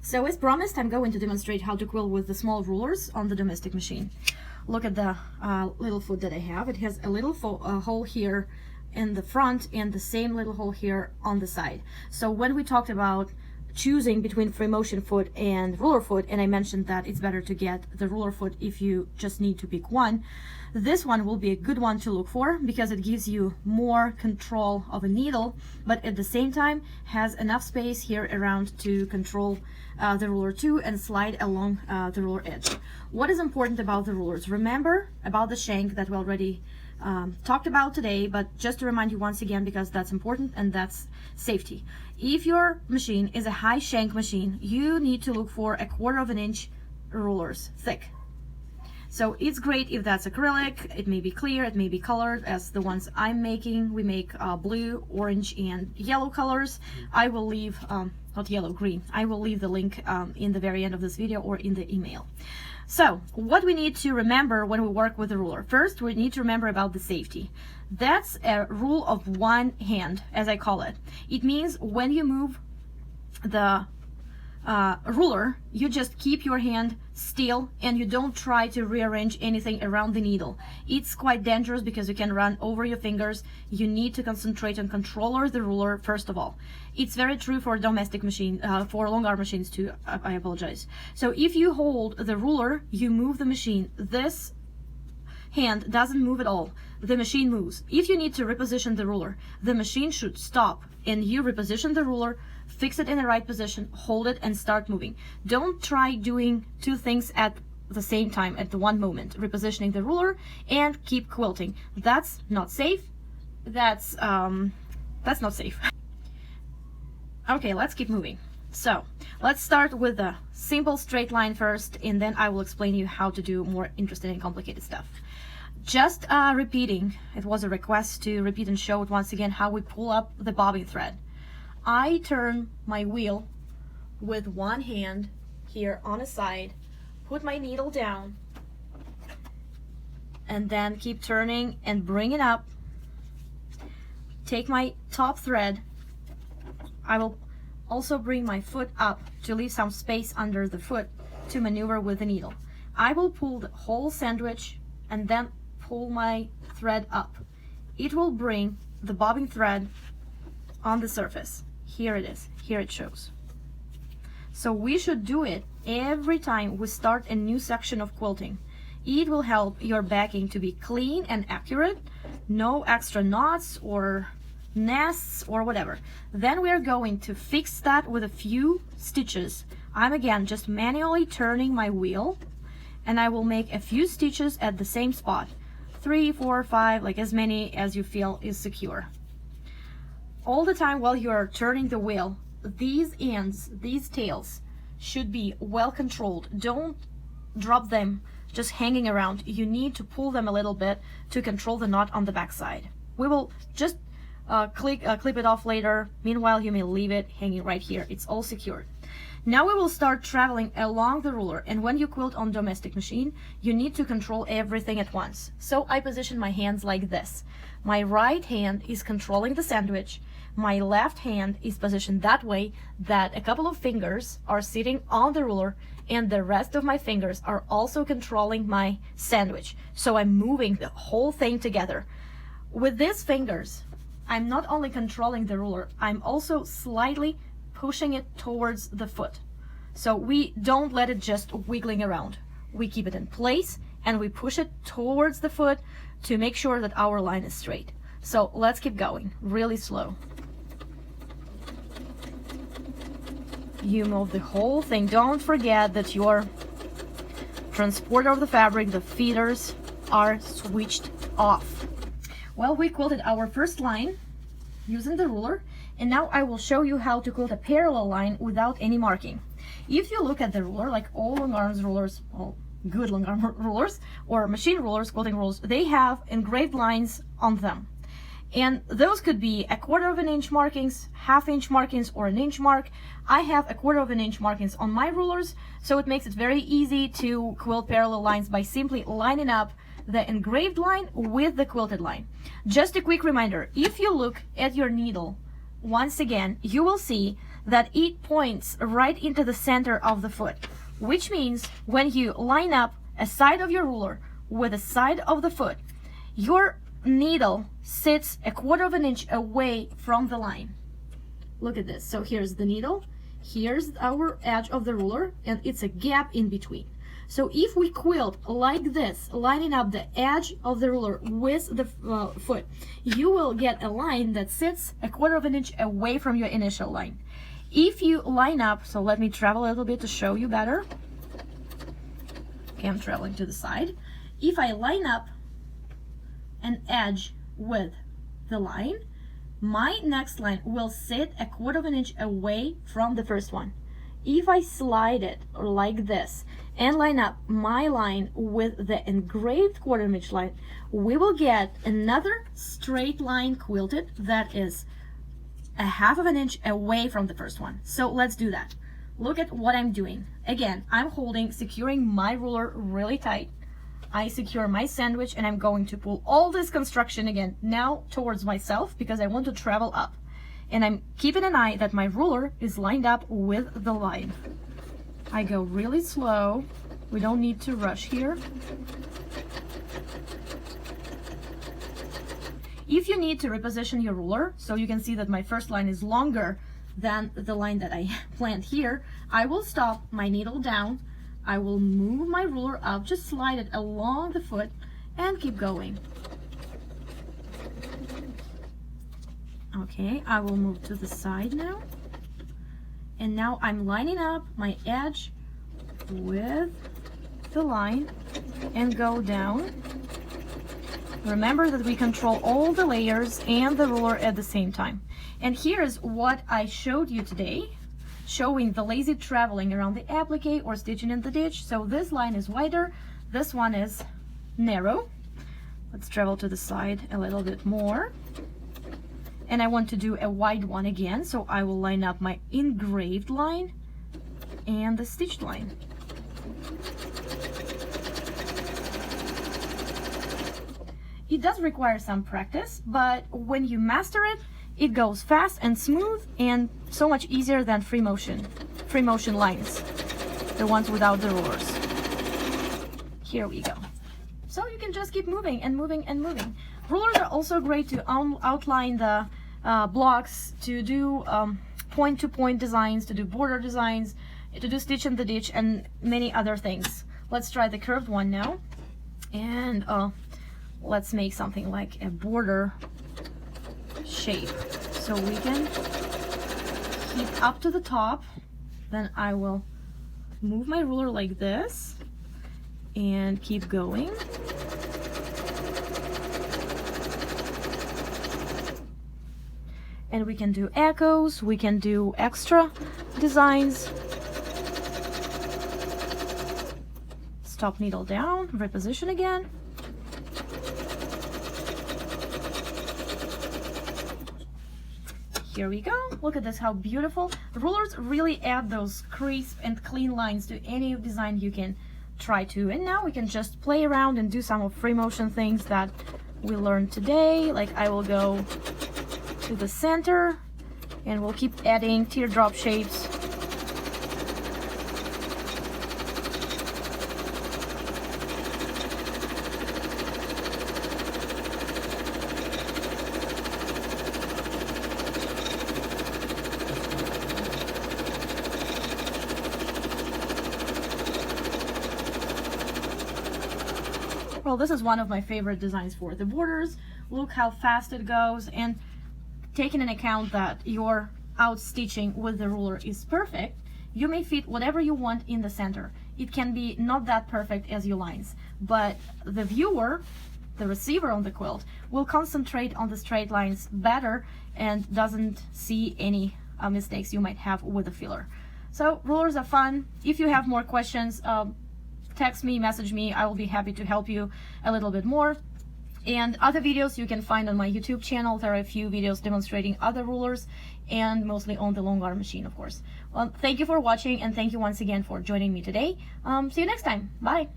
So as promised, I'm going to demonstrate how to quilt with the small rulers on the domestic machine. Look at the little foot that I have. It has a little hole here in the front and the same little hole here on the side. So when we talked about choosing between free motion foot and ruler foot, and I mentioned that it's better to get the ruler foot if you just need to pick one, this one will be a good one to look for because it gives you more control of a needle, but at the same time has enough space here around to control the ruler too and slide along the ruler edge. What is important about the rulers? Remember about the shank that we already talked about today, but just to remind you once again, because that's important and that's safety. If your machine is a high shank machine, you need to look for 1/4 inch rulers thick. So it's great if that's acrylic. It may be clear, it may be colored as the ones I'm making. We make blue, orange, and yellow colors. I will leave, not yellow, green. I will leave the link in the very end of this video or in the email. So what we need to remember when we work with the ruler. First, we need to remember about the safety. That's a rule of one hand, as I call it. It means when you move the ruler, you just keep your hand still and you don't try to rearrange anything around the needle. It's quite dangerous because you can run over your fingers. You need to concentrate on controlling the ruler first of all. It's very true for domestic machine, for long arm machines too. I apologize. So if you hold the ruler, you move the machine. This hand doesn't move at all. The machine moves. If you need to reposition the ruler, the machine should stop and you reposition the ruler, fix it in the right position, hold it, and start moving. Don't try doing two things at the same time at the one moment, repositioning the ruler and keep quilting. That's not safe. That's not safe. Okay, let's keep moving. So let's start with a simple straight line first, and then I will explain you how to do more interesting and complicated stuff. Just repeating, it was a request to repeat and show it once again how we pull up the bobbin thread. I turn my wheel with one hand here on a side, put my needle down, and then keep turning and bring it up. Take my top thread. I will also bring my foot up to leave some space under the foot to maneuver with the needle. I will pull the whole sandwich and then pull my thread up. It will bring the bobbin thread on the surface. Here it is. Here it shows. So we should do it every time we start a new section of quilting. It will help your backing to be clean and accurate. No extra knots or nests or whatever. Then we are going to fix that with a few stitches. I'm again just manually turning my wheel, and I will make a few stitches at the same spot. 3, 4, 5, like as many as you feel is secure. All the time while you are turning the wheel, these ends, these tails, should be well controlled. Don't drop them just hanging around. You need to pull them a little bit to control the knot on the back side. We will just clip it off later. Meanwhile, you may leave it hanging right here. It's all secured. Now we will start traveling along the ruler, and when you quilt on domestic machine, you need to control everything at once. So I position my hands like this. My right hand is controlling the sandwich. My left hand is positioned that way that a couple of fingers are sitting on the ruler and the rest of my fingers are also controlling my sandwich. So I'm moving the whole thing together. With these fingers, I'm not only controlling the ruler, I'm also slightly pushing it towards the foot. So we don't let it just wiggling around. We keep it in place and we push it towards the foot to make sure that our line is straight. So let's keep going, really slow. You move the whole thing. Don't forget that your transporter of the fabric, the feeders, are switched off. Well, we quilted our first line using the ruler, and now I will show you how to quilt a parallel line without any marking. If you look at the ruler, like all long arms rulers, all good long arm rulers or machine rulers, quilting rulers, they have engraved lines on them. And those could be 1/4 inch markings, 1/2 inch markings, or an inch mark. I have 1/4 inch markings on my rulers, so it makes it very easy to quilt parallel lines by simply lining up the engraved line with the quilted line. Just a quick reminder, if you look at your needle, once again, you will see that it points right into the center of the foot, which means when you line up a side of your ruler with a side of the foot, your needle sits 1/4 of an inch away from the line. Look at this. So here's the needle, here's our edge of the ruler, and it's a gap in between. So if we quilt like this, lining up the edge of the ruler with the foot, you will get a line that sits 1/4 of an inch away from your initial line. If you line up, so let me travel a little bit to show you better. Okay, I'm traveling to the side. If I line up an edge with the line, my next line will sit 1/4 of an inch away from the first one. If I slide it like this and line up my line with the engraved 1/4 inch line, we will get another straight line quilted that is 1/2 of an inch away from the first one. So let's do that. Look at what I'm doing. Again, I'm securing my ruler really tight. I secure my sandwich, and I'm going to pull all this construction again now towards myself because I want to travel up. And I'm keeping an eye that my ruler is lined up with the line. I go really slow. We don't need to rush here. If you need to reposition your ruler, so you can see that my first line is longer than the line that I planned here, I will stop my needle down. I will move my ruler up, just slide it along the foot and keep going. Okay, I will move to the side now. And now I'm lining up my edge with the line and go down. Remember that we control all the layers and the ruler at the same time. And here's what I showed you today, showing the lazy traveling around the applique or stitching in the ditch. So this line is wider, this one is narrow. Let's travel to the side a little bit more. And I want to do a wide one again, so I will line up my engraved line and the stitched line. It does require some practice, but when you master it, it goes fast and smooth and so much easier than free motion lines, the ones without the rulers. Here we go. So you can just keep moving and moving and moving. Rulers are also great to outline the blocks, to do point-to-point designs, to do border designs, to do stitch in the ditch, and many other things. Let's try the curved one now, and let's make something like a border shape. So we can keep up to the top, then I will move my ruler like this and keep going. And we can do echoes, we can do extra designs. Stop needle down, reposition again. Here we go. Look at this, how beautiful. The rulers really add those crisp and clean lines to any design you can try to. And now we can just play around and do some of free motion things that we learned today. Like I will go to the center and we'll keep adding teardrop shapes. Well, this is one of my favorite designs for the borders. Look how fast it goes, and taking into account that your out stitching with the ruler is perfect, you may fit whatever you want in the center. It can be not that perfect as your lines, but the viewer, the receiver on the quilt, will concentrate on the straight lines better and doesn't see any mistakes you might have with the filler. So rulers are fun. If you have more questions, text me, message me. I will be happy to help you a little bit more. And other videos you can find on my YouTube channel. There are a few videos demonstrating other rulers and mostly on the long arm machine, of course. Well, thank you for watching, and thank you once again for joining me today. See you next time. Bye.